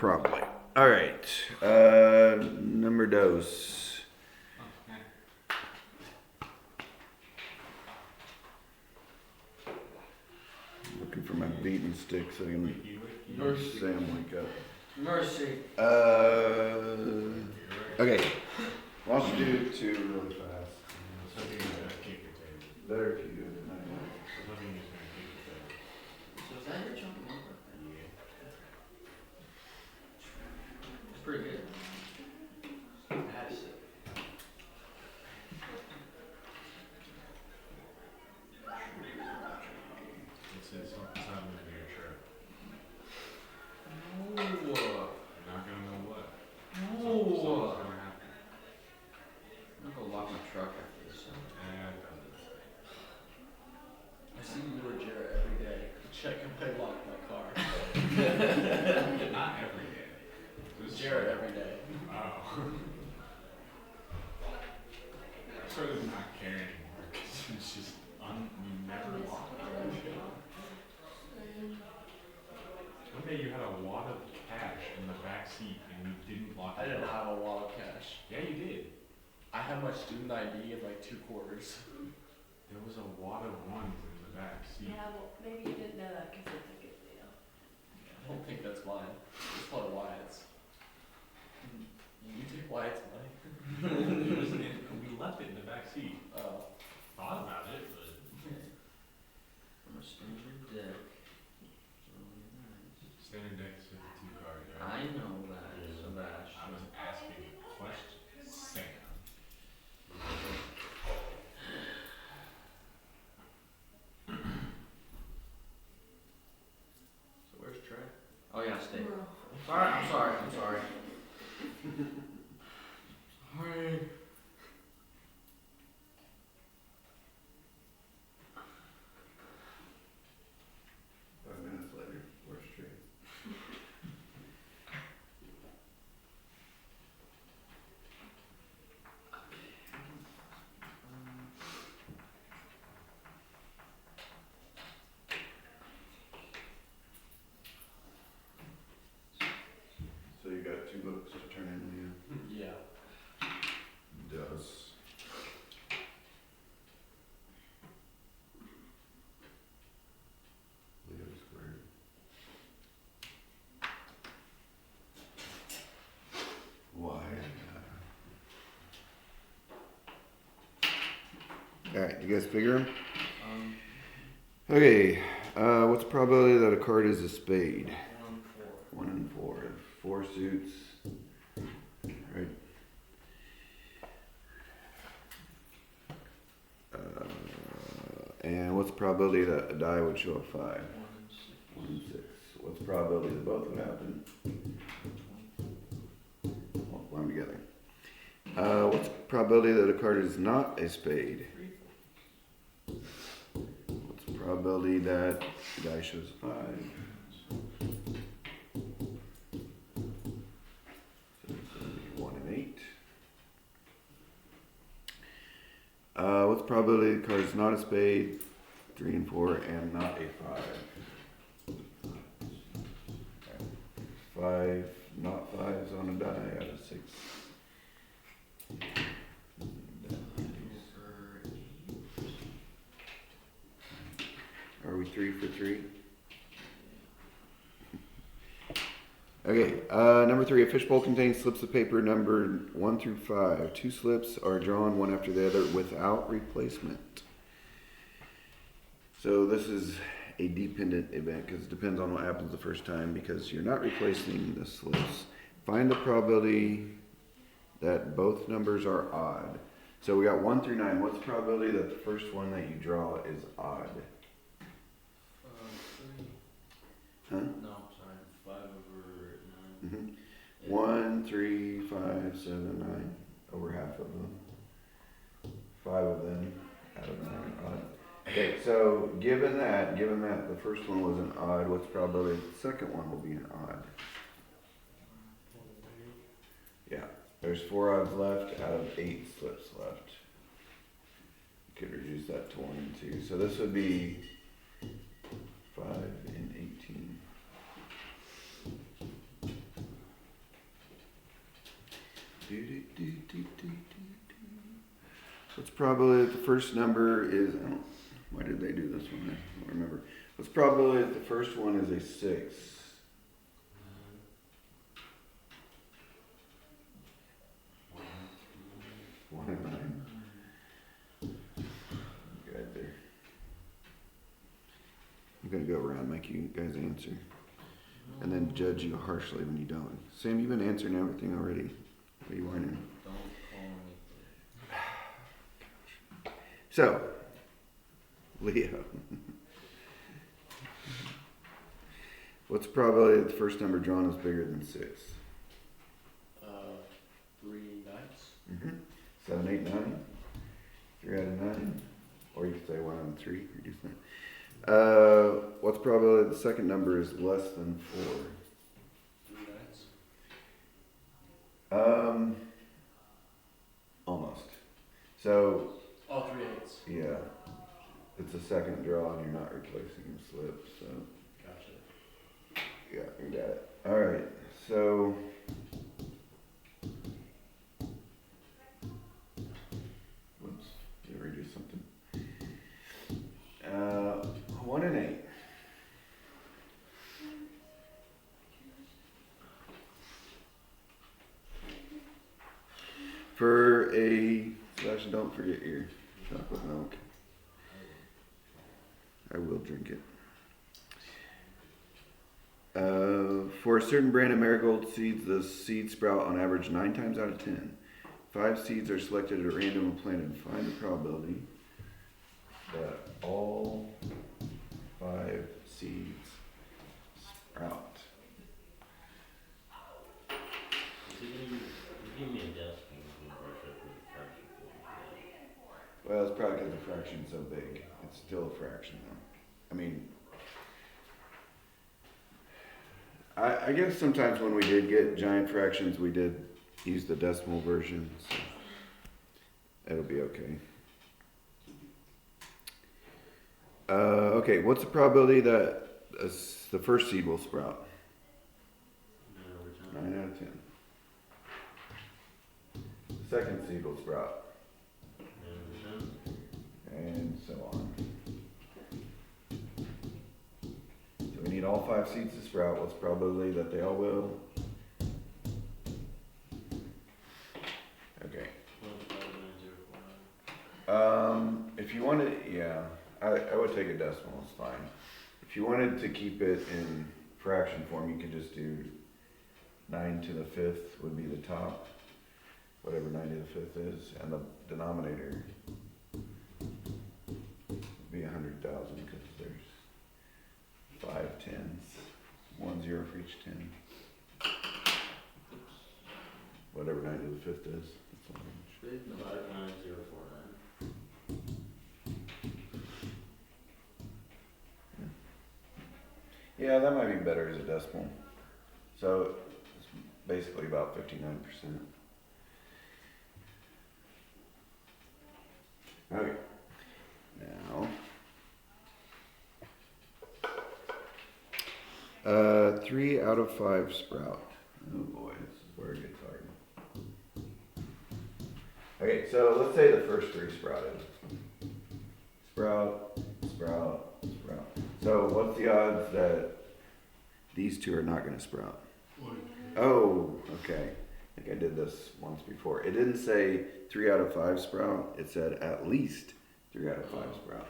Probably. All right. Number dos. Looking for my beating stick so I can make Sam wake up. Mercy. Okay. Why don't you do 2 really fast? Better if you do it tonight. So is that your chunk of milk? Yeah. It's pretty good. That is sick. It says something's happening to your shirt. No. You're not gonna know what. No. Something's gonna happen. I'm gonna go lock my truck after this. I see you or Jared every day. Check if I lock my car. Not every day. Jared every day. Oh. I started not caring anymore because it's just you never lock it. One day you had a wad of cash in the back seat and you didn't lock it. I didn't have a wad of cash. Yeah, you did. I had my student ID and like 2 quarters. There was a wad of ones in the back seat. Yeah, well, maybe you didn't know that because they took it, you know. I don't think that's mine. It's probably Wyatt's. You take Wyatt's money? It was we left it in the back seat. Oh. Thought about it, but From a standard deck. standard deck is 52 cards, right? I know that, Sebastian. I was asking questions, Sam. So where's Trey? Oh yeah, stay. Sorry, I'm sorry. Sorry. Sorry. 5 minutes later, where's Trey? So you got 2 books to turn in, Leah? Yeah. Does. Leo squared. Why? Alright, you guys figure them? Okay, what's the probability that a card is a spade? 1 in 4. 4 suits. Right. And what's the probability that a die would show a 5? 1 in 6. What's the probability that both would happen? Well, put them together. What's the probability that a card is not a spade? What's the probability that the die shows a 5? 1 in 8. What's the probability the card is not a spade? 3 and 4, and not a 5. 5, not 5s on a die out of 6. Are we 3 for 3? Okay, number 3, a fishbowl contains slips of paper numbered 1 through 5. 2 slips are drawn one after the other without replacement. So this is a dependent event because it depends on what happens the first time because you're not replacing the slips. Find the probability that both numbers are odd. So we got 1 through 9. What's the probability that the first one that you draw is odd? 3. Huh? No, sorry. 5 over 9. Mm-hmm. 1, 3, 5, 7, 9. Over half of them. 5 of them out of 9 are odd. Okay, so given that the first one was an odd, what's the probability the second one will be an odd? Yeah, there's 4 odds left out of 8 slips left. You could reduce that to 1 and 2. So this would be 5 and 18. What's probably the first number is, why did they do this one? I don't remember. What's probably the first one is a 6. One and 9. Good there. I'm gonna go around, make you guys answer, and then judge you harshly when you don't. Sam, you've been answering everything already. What are you whining? Don't call me. So, Leo. What's the probability that the first number drawn is bigger than 6? 3 nights. 7, 8, 9. 3 out of 9. Or you could say 1 out of 3. Reduce that. What's the probability that the second number is less than 4? 3 nights. Almost. So, Oh, 3 eighths. yeah. It's a second draw and you're not replacing the slip, so. Gotcha. Yeah, you got it. Alright, so. Whoops, did I redo something? 1 and 8. For a, Sebastian, don't forget your chocolate milk. I will drink it. For a certain brand of marigold seeds, the seeds sprout on average 9 times out of 10. 5 seeds are selected at random and planted. Find the probability that all 5 seeds sprout. Give me a decimal and brush up with a fraction form. Well, it's probably because the fraction's so big. It's still a fraction, though. I mean, I guess sometimes when we did get giant fractions, we did use the decimal version, so it'll be okay. Okay, what's the probability that the first seed will sprout? 9 out of 10. The second seed will sprout. And so on. So we need all 5 seeds to sprout. What's the probability that they all will? Okay. If you wanted, yeah, I would take a decimal, it's fine. If you wanted to keep it in fraction form, you could just do 9 to the 5th would be the top, whatever 9 to the 5th is, and the denominator would be 100,000 because there's 5 tens, 1 0 for each 10. Whatever 9 to the 5th is. That's all. 59049. Yeah, that might be better as a decimal. So it's basically about 59%. Okay. Now, 3 out of 5 sprout. Oh boy, this is where it gets hard. Okay, so let's say the first 3 sprouted. Sprout, sprout, sprout. So what's the odds that these 2 are not going to sprout? Oh, okay. I think I did this once before. It didn't say 3 out of 5 sprout. It said at least 3 out of 5 sprout.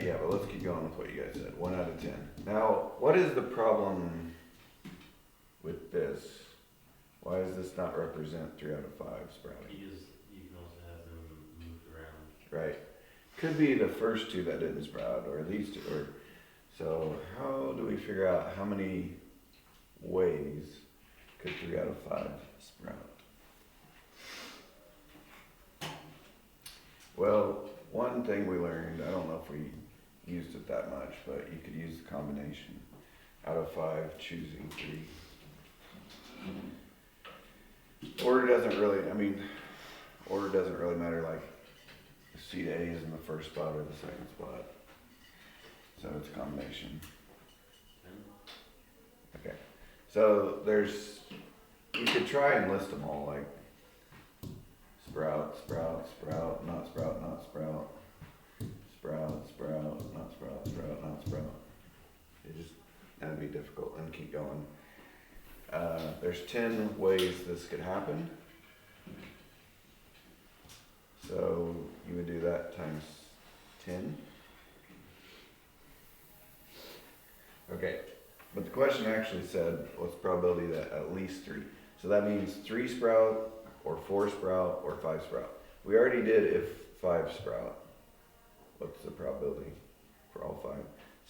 Yeah, but let's keep going with what you guys said. 1 out of 10. Now, what is the problem with this? Why does this not represent 3 out of 5 sprouting? Because you can also have them moved around. Right. Could be the first 2 that didn't sprout, or these 2. Or, so how do we figure out how many ways could 3 out of 5 sprout? Well, one thing we learned, I don't know if we used it that much, but you could use the combination. Out of 5, choosing 3. Order doesn't really, order doesn't really matter, like seed A is in the first spot or the second spot. So it's a combination. Okay. So there's, you could try and list them all, like sprout, sprout, sprout, not sprout, not sprout, sprout, sprout, not sprout, sprout, not sprout. That'd be difficult, and keep going. There's 10 ways this could happen. So you would do that times 10. Okay, but the question actually said, what's the probability that at least 3? So that means 3 sprout, or 4 sprout, or 5 sprout. We already did if 5 sprout. What's the probability for all 5?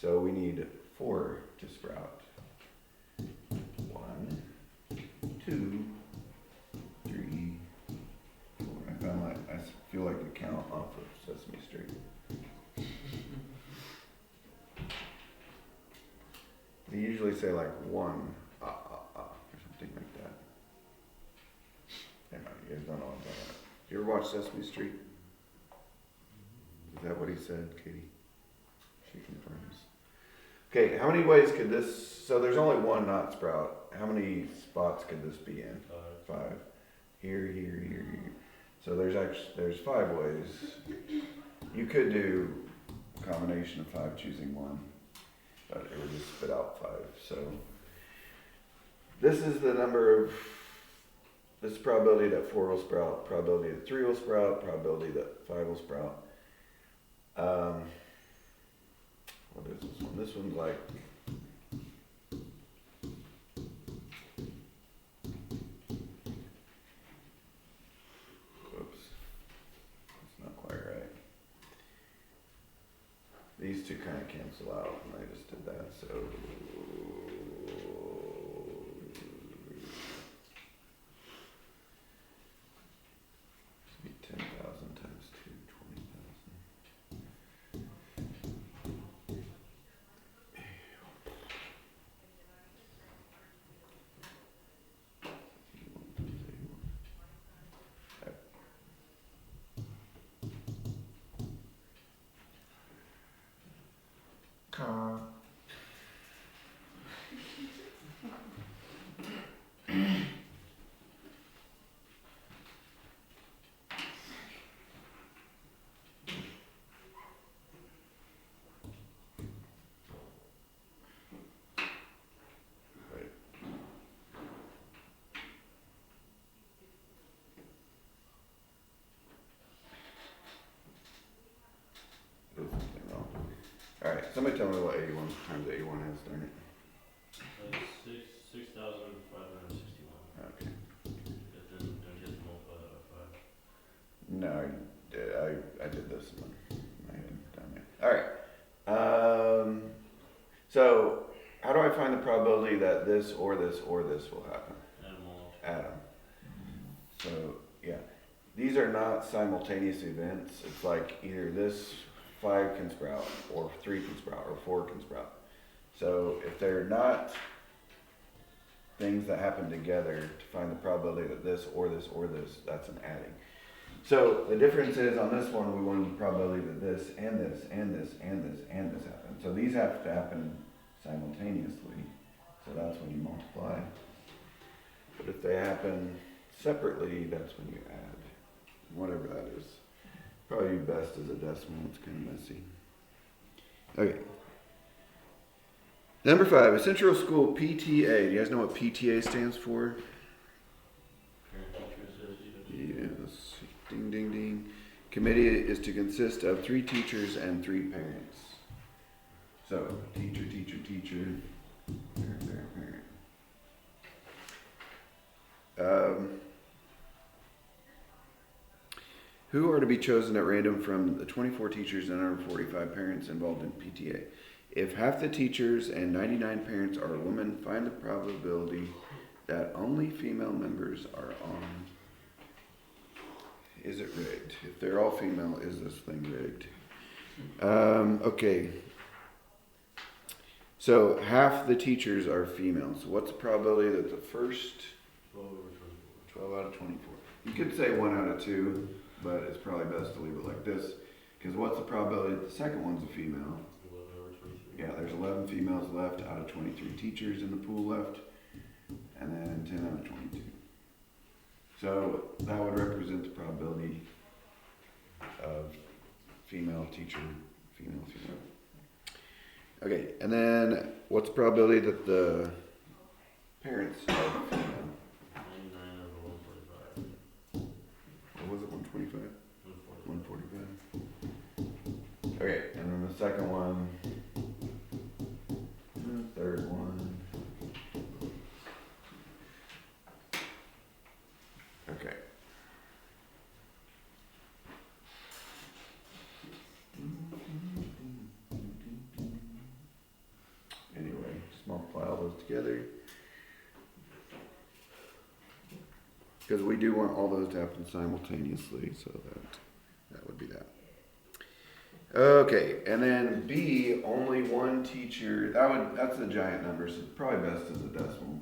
So we need 4 to sprout. 1, 2, 3, 4. I feel like we count off of Sesame Street. They usually say like 1, or something like that. Hang on, you guys don't know what I'm talking about. You ever watch Sesame Street? Is that what he said, Katie? She confirms. Okay, how many ways could this, so there's only 1 not sprout. How many spots could this be in? 5. Here, here, here, here. So there's 5 ways. You could do a combination of 5 choosing 1, but it would just spit out 5. So this is the number of, this probability that 4 will sprout, probability that 3 will sprout, probability that 5 will sprout. What is this one? This one's like, whoops, it's not quite right. These two kind of cancel out, and I just did that, so this would be 10,000 times 2, 20,000. Did something wrong. Alright, somebody tell me what 81 times 81 is, darn it. 6,561. Okay. But then don't just multiply that by 5. No, I did this one. I hadn't done it. Alright. So how do I find the probability that this or this or this will happen? Add them all up. Add them. So yeah, these are not simultaneous events. It's like either this 5 can sprout, or 3 can sprout, or 4 can sprout. So if they're not things that happen together to find the probability that this or this or this, that's an adding. So the difference is on this one, we wanted the probability that this and this and this and this and this happen. So these have to happen simultaneously. So that's when you multiply. But if they happen separately, that's when you add. Whatever that is. Probably best as a decimal, it's kind of messy. Okay. Number 5, a Central School PTA. Do you guys know what PTA stands for? Parent teacher association. Yes. Ding, ding, ding. Committee is to consist of 3 teachers and 3 parents. So, teacher, teacher, teacher, parent, parent, parent. Who are to be chosen at random from the 24 teachers and 145 parents involved in PTA? If half the teachers and 99 parents are women, find the probability that only female members are on. Is it rigged? If they're all female, is this thing rigged? Okay. So half the teachers are female. So what's the probability that the first 12 over 24. 12 out of 24? You could say 1 out of 2, but it's probably best to leave it like this. Because what's the probability that the second one's a female? 11 over 23. Yeah, there's 11 females left out of 23 teachers in the pool left. And then 10 out of 22. So that would represent the probability of female teacher, female. Okay, and then what's the probability that the parents are female? 99 over 145. What was it, 125? 145. 145. Okay, and then the second one, and the third one. Okay. Anyway, just multiply all those together. Because we do want all those to happen simultaneously, so that would be that. Okay, and then B, only one teacher. That's a giant number, so probably best as a decimal.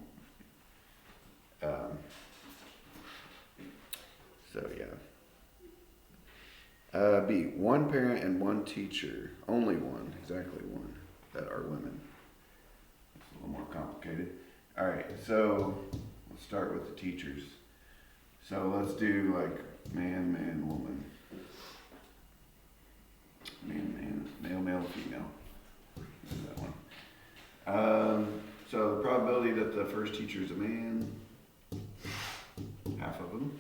So yeah. B, one parent and one teacher, only one, exactly one, that are women. It's a little more complicated. All right, so let's start with the teachers. So let's do like man, man, woman. Man, man, male, male, female. That one. So the probability that the first teacher is a man, half of them.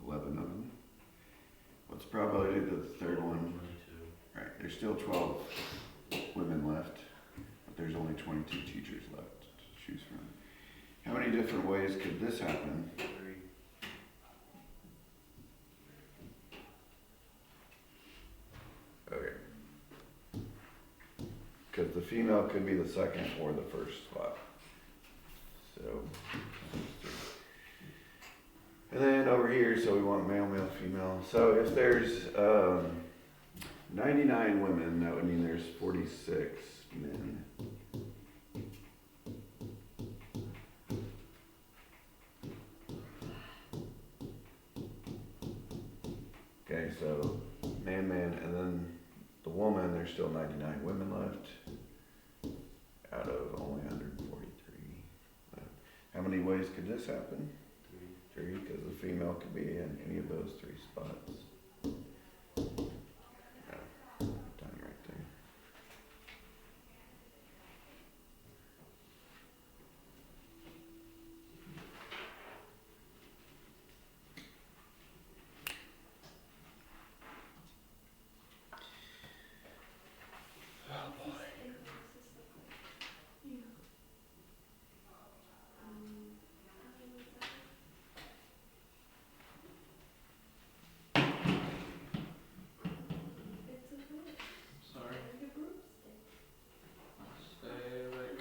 11 of them. What's the probability that the third one? 22. Right, there's still 12 women left, but there's only 22 teachers left to choose from. How many different ways could this happen? 3. Okay. Because the female could be the second or the first spot. So, and then over here, so we want male, male, female. So if there's 99 women, that would mean there's 46 men. Okay, so man, man, and then the woman, there's still 99 women left out of only 143 left. How many ways could this happen? 3, because the female could be in any of those 3 spots. Time right there. Sorry. Stay awake.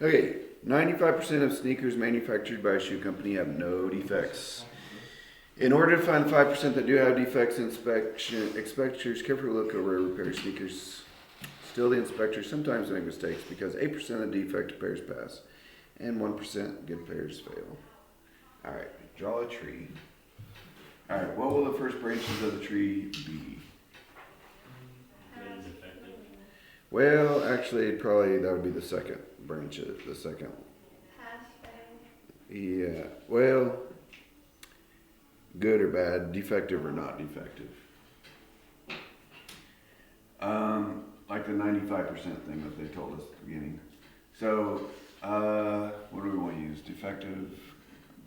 Okay, 95% of sneakers manufactured by a shoe company have no defects. In order to find the 5% that do have defects, inspectors carefully look over repair sneakers. Still, the inspectors sometimes make mistakes because 8% of defective pairs pass and 1% good pairs fail. Alright, draw a tree. Alright, what will the first branches of the tree be? Good and effective. Well, actually, probably that would be the second branch, the second. Pass, fail. Yeah, well, good or bad, defective or not defective. Like the 95% thing that they told us at the beginning. So, what do we want to use? Defective,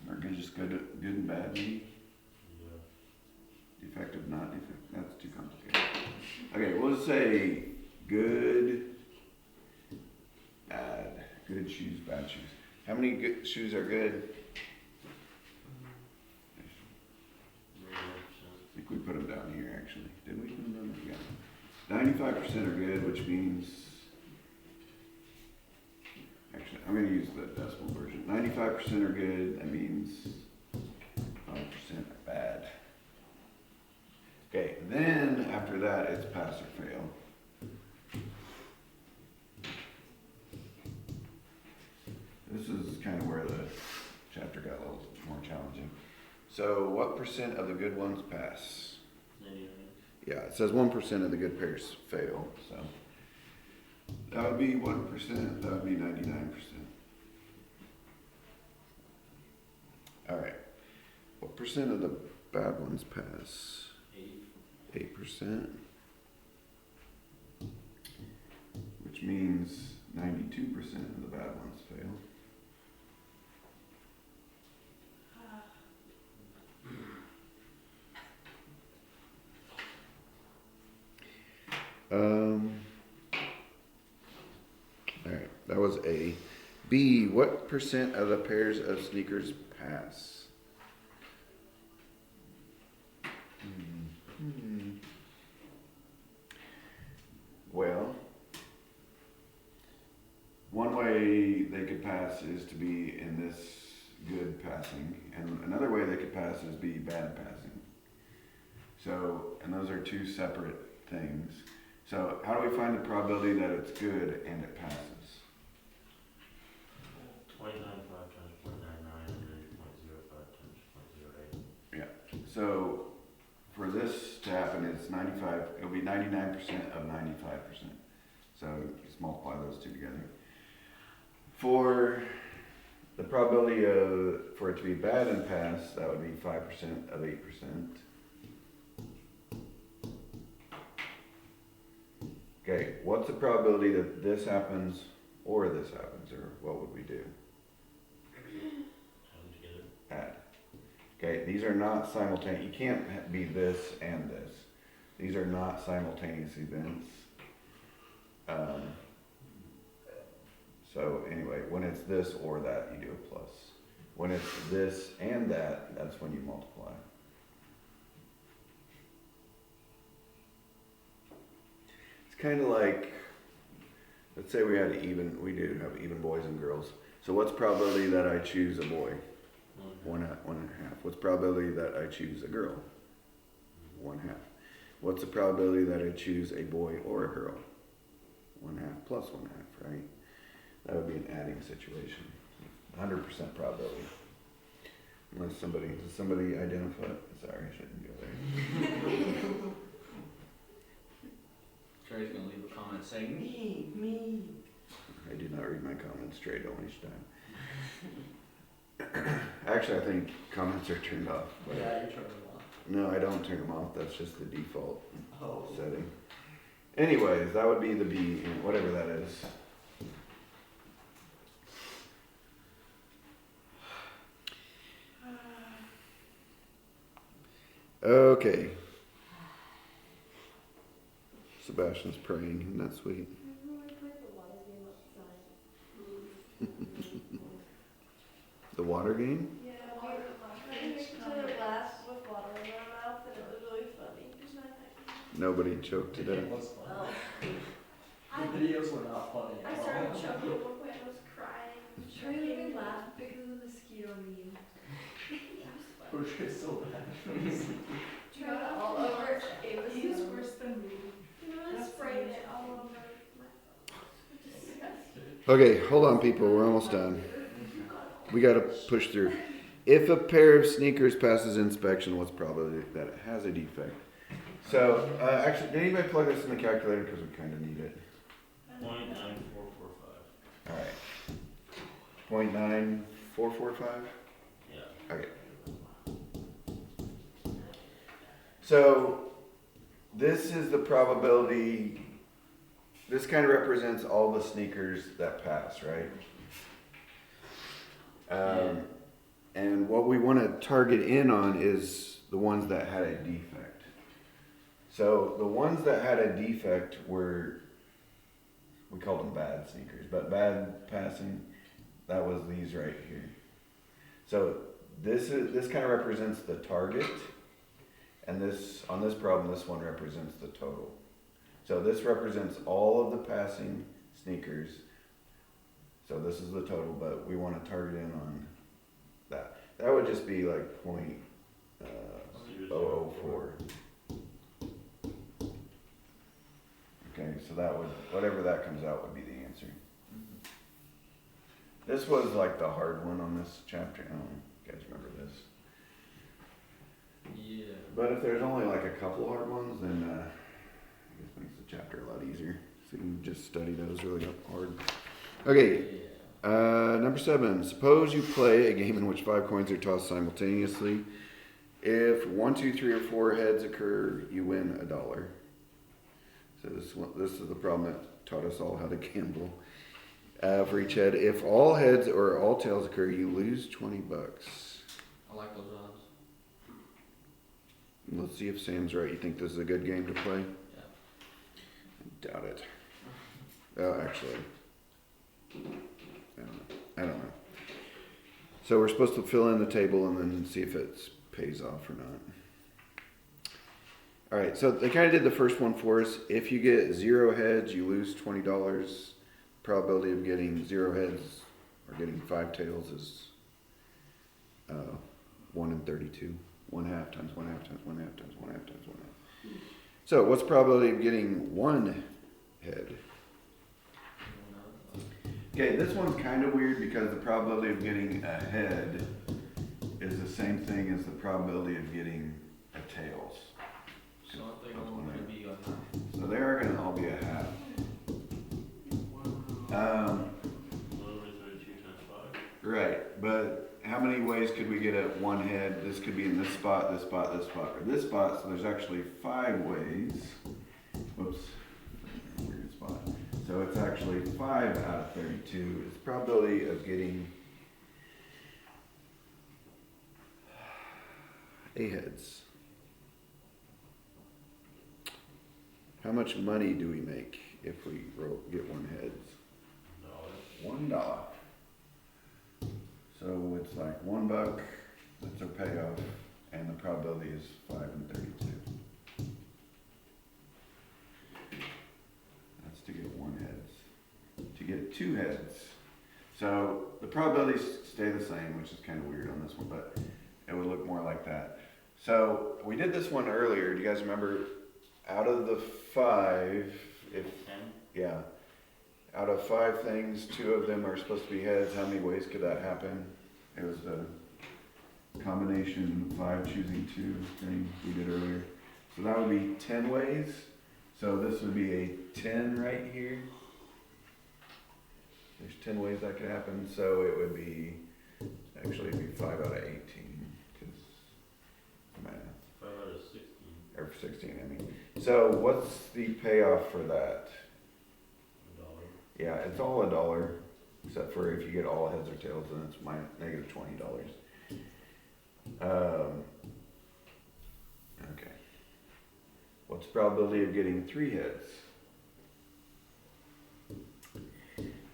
or just good and bad maybe? Yeah. Defective, not defective, that's too complicated. Okay, we'll just say good, bad. Good shoes, bad shoes. How many good shoes are good? I think we put them down here actually. Did we put them down there? Yeah. 95% are good, which means, actually, I'm going to use the decimal version. 95% are good, that means 5% are bad. Okay, then after that, it's pass or fail. This is kind of where the chapter got a little more challenging. So what percent of the good ones pass? 99. Yeah, it says 1% of the good pairs fail, so that would be 1%, that would be 99%. Alright. What percent of the bad ones pass? 8%. Which means 92% of the bad ones fail. Alright, that was A. B, what percent of the pairs of sneakers pass? Well, one way they could pass is to be in this good passing, and another way they could pass is be bad passing. So, and those are two separate things. So, how do we find the probability that it's good and it passes? 0.95 times 0.99 and then 0.05 times 0.08. Yeah. So, for this to happen, it's 95. It'll be 99% of 95%. So, just multiply those two together. For the probability for it to be bad and pass, that would be 5% of 8%. Okay, what's the probability that this happens or this happens, or what would we do? Add them together. Add. Okay, these are not simultaneous. You can't be this and this. These are not simultaneous events. So anyway, when it's this or that, you do a plus. When it's this and that, that's when you multiply. It's kind of like, let's say we do have even boys and girls. So what's probability that I choose a boy? 1.5. What's probability that I choose a girl? 1/2. What's the probability that I choose a boy or a girl? 1/2 plus 1/2, right? That would be an adding situation. 100% probability. Unless does somebody identify? Sorry, I shouldn't go there. Trey's gonna leave a comment saying, me. I do not read my comments straight on each time. Actually, I think comments are turned off. But Yeah, you turn them off. no, I don't turn them off. That's just the default Oh. setting. Anyways, that would be the B, whatever that is. Okay. Sebastian's praying, isn't that sweet? The water game? Yeah, we were drinking each other glass with water in our mouth, and it was really funny. Nobody choked to It death. was fun. Oh. The videos were not funny I at all. started choking at one point. I was crying. Trey made me laugh because of the mosquito meme. Poor Trey's so bad. Trey all over. It was He was worse than me. He really sprayed it all over my phone. Disgusting. Okay, hold on, people. We're almost done. We got to push through. If a pair of sneakers passes inspection, what's probability that it has a defect? So, actually, did anybody plug this in the calculator? Because we kind of need it. 0.9445. All right. 0.9445? Yeah. Okay. So, this is the probability. This kind of represents all the sneakers that pass, right? And what we want to target in on is the ones that had a defect. So the ones that had a defect were, we called them bad sneakers, but bad passing, that was these right here. So this kind of represents the target, and on this problem, this one represents the total. So this represents all of the passing sneakers. So this is the total, but we want to target in on that. That would just be like 0.004. Okay, so that would, whatever that comes out would be the answer. This was like the hard one on this chapter. I don't know if you guys remember this. Yeah. But if there's only like a couple hard ones, then I guess it makes the chapter a lot easier. So you can just study those really hard. Okay. Number 7. Suppose you play a game in which 5 coins are tossed simultaneously. If 1, 2, 3, or 4 heads occur, you win $1. So this is the problem that taught us all how to gamble. For each head, if all heads or all tails occur, you lose $20. I like those odds. Let's see if Sam's right. You think this is a good game to play? Yeah. Doubt it. Oh, actually, I don't know. So we're supposed to fill in the table and then see if it pays off or not. All right, so they kind of did the first one for us. If you get 0 heads, you lose $20. Probability of getting 0 heads or getting 5 tails is 1 in 32. 1/2 times 1/2 times 1/2 times 1/2 times 1/2. So what's the probability of getting 1 head? Okay, this one's kind of weird because the probability of getting a head is the same thing as the probability of getting a tails. So aren't they all going to be on half? So they are going to all be a half. Over 32 times 5. Right, but how many ways could we get at 1 head? This could be in this spot, this spot, this spot, or this spot. So there's actually 5 ways. Whoops. Weird spot. So it's actually 5 out of 32. It's probability of getting A heads. How much money do we make if we get 1 heads? $1. So it's like $1. That's our payoff, and the probability is 5 in 32. That's to get 1 heads. To get 2 heads. So the probabilities stay the same, which is kind of weird on this one, but it would look more like that. So we did this one earlier. Do you guys remember? Out of the 5, if 10. yeah, out of 5 things, 2 of them are supposed to be heads. How many ways could that happen? It was the combination 5 choosing 2 thing we did earlier. So that would be 10 ways. So this would be a 10 right here. There's 10 ways that could happen. So it would be, actually it'd be 5 out of 18. Because math. 5 out of 16. Or 16, I mean. So what's the payoff for that? $1. Yeah, it's all $1, except for if you get all heads or tails, then it's negative $20. Okay. What's the probability of getting 3 heads?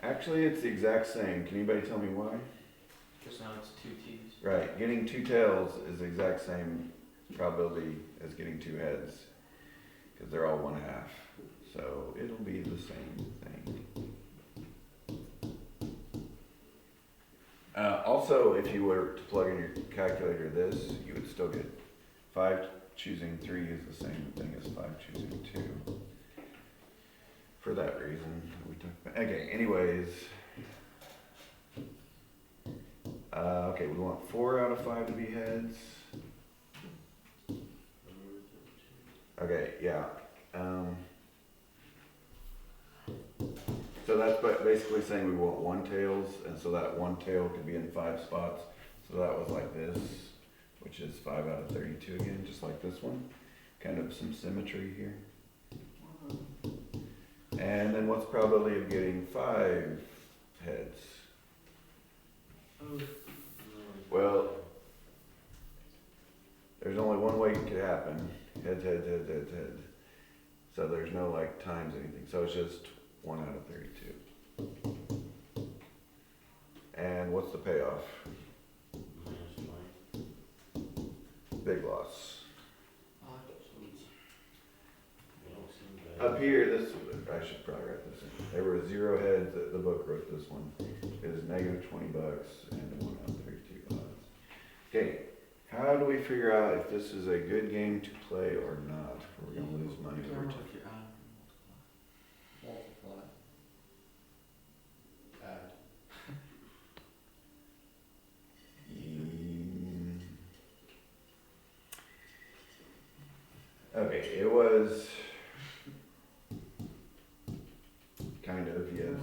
Actually, it's the exact same. Can anybody tell me why? Because now it's 2 T's. Right, getting 2 tails is the exact same probability as getting 2 heads, because they're all 1/2. So it'll be the same thing. Also, if you were to plug in your calculator this, you would still get 5 choosing 3 is the same thing as 5 choosing 2. For that reason, we talked about. Okay, anyways. Okay, we want 4 out of 5 to be heads. Okay, yeah. So that's basically saying we want 1 tails, and so that 1 tail could be in 5 spots. So that was like this, which is 5 out of 32 again, just like this one. Kind of some symmetry here. And then what's the probability of getting 5 heads? Well, there's only one way it could happen. Heads, heads, heads, heads, heads. So there's no like times anything. So it's just 1 out of 32. And what's the payoff? -20. Big loss. Oh, sweet. They don't seem bad. Up here, I should probably write this in. There were 0 heads. The book wrote this one. It is negative $20 and 1 out of 32 odds. Okay, how do we figure out if this is a good game to play or not? Or we're gonna lose money over time. If you add or multiply. Add. Okay, it was kind of, yes.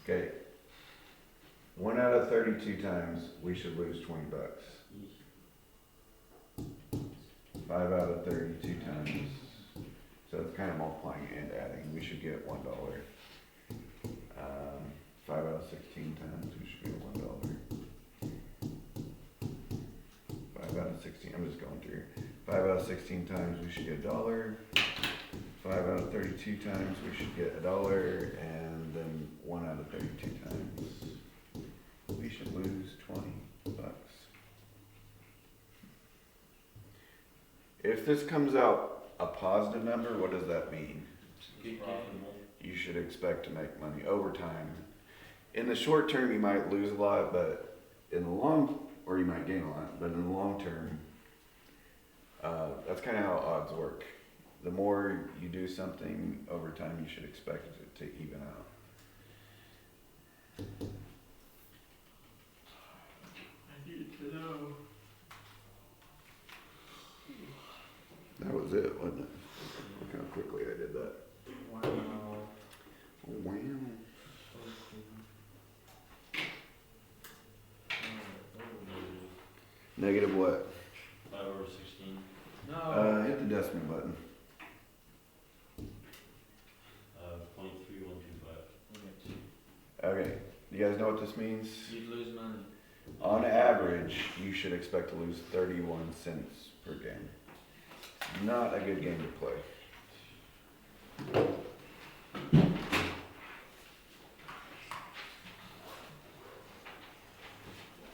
Okay. 1 out of 32 times, we should lose $20. 5 out of 32 times. So it's kind of multiplying and adding. We should get $1. 5 out of 16 times, we should get $1. 5 out of 16, I'm just going through. 5 out of 16 times, we should get $1. 5 out of 32 times, we should get $1. And then 1 out of 32 times, we should lose $20. If this comes out a positive number, what does that mean? Good Profitable. You should expect to make money over time. In the short term, you might lose a lot, but in the long, or you might gain a lot, but in the long term, that's kind of how odds work. The more you do something over time, you should expect it to even out. I need to know. That was it, wasn't it? Look how quickly I did that. Wow. Wow. Negative what? 5/16. No. Hit the decimal button. 0.3125. Okay, you guys know what this means? You'd lose money. On average, you should expect to lose 31 cents per game. Not a good game to play.